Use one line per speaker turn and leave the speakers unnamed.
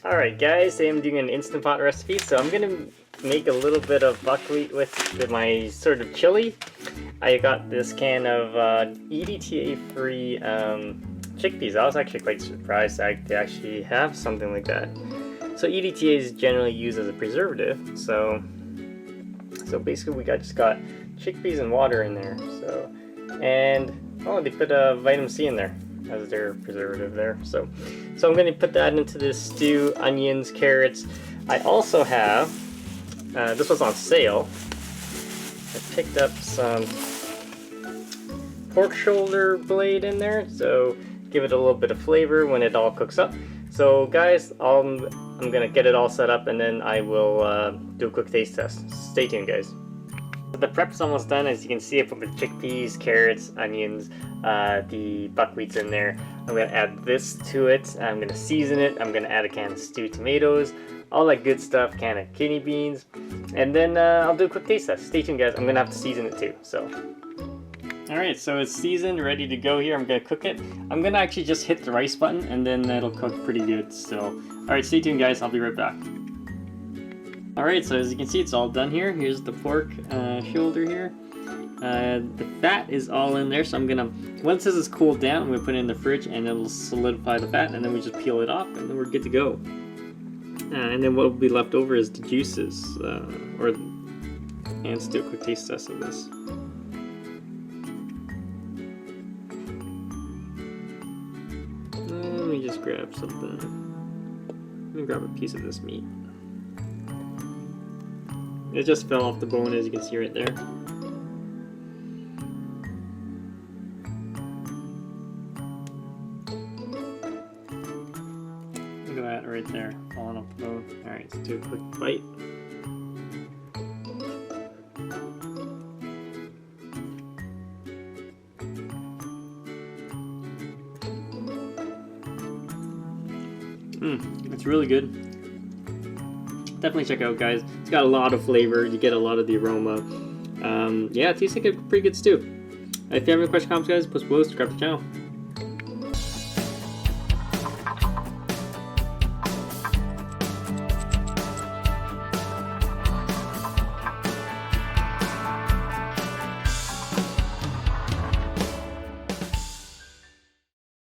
Alright guys, today I'm doing an Instant Pot recipe, so I'm gonna make a little bit of buckwheat with my sort of chili. I got this can of EDTA-free chickpeas. I was actually quite surprised to actually have something like that. So EDTA is generally used as a preservative, so basically we just got chickpeas and water in there. And they put vitamin C in there as their preservative there. So I'm going to put that into this stew, onions, carrots. I also have, this was on sale, I picked up some pork shoulder blade in there, so give it a little bit of flavor when it all cooks up. So guys, I'm going to get it all set up and then I will do a quick taste test. Stay tuned guys. The prep's almost done. As you can see, I put the chickpeas, carrots, onions, the buckwheat's in there. I'm going to add this to it. I'm going to season it. I'm going to add a can of stewed tomatoes, all that good stuff, can of kidney beans, and then I'll do a quick taste test. Stay tuned guys, I'm going to have to season it too. Alright, so it's seasoned, ready to go here. I'm going to cook it. I'm going to actually just hit the rice button and then it'll cook pretty good still. Alright, stay tuned guys, I'll be right back. Alright, so as you can see, it's all done here. Here's the pork shoulder here. The fat is all in there, so I'm gonna, once this is cooled down, I'm gonna put it in the fridge and it'll solidify the fat, and then we just peel it off and then we're good to go. And then what will be left over is the juices, and let's do a quick taste test of this. Let me just grab something. Let me grab a piece of this meat. It just fell off the bone, as you can see right there. Look at that right there, falling off the bone. Alright, let's do a quick bite. It's really good. Definitely check it out guys. It's got a lot of flavor, you get a lot of the aroma. Yeah, it tastes like a pretty good stew. If you have any questions, comments guys, post below, subscribe to the channel.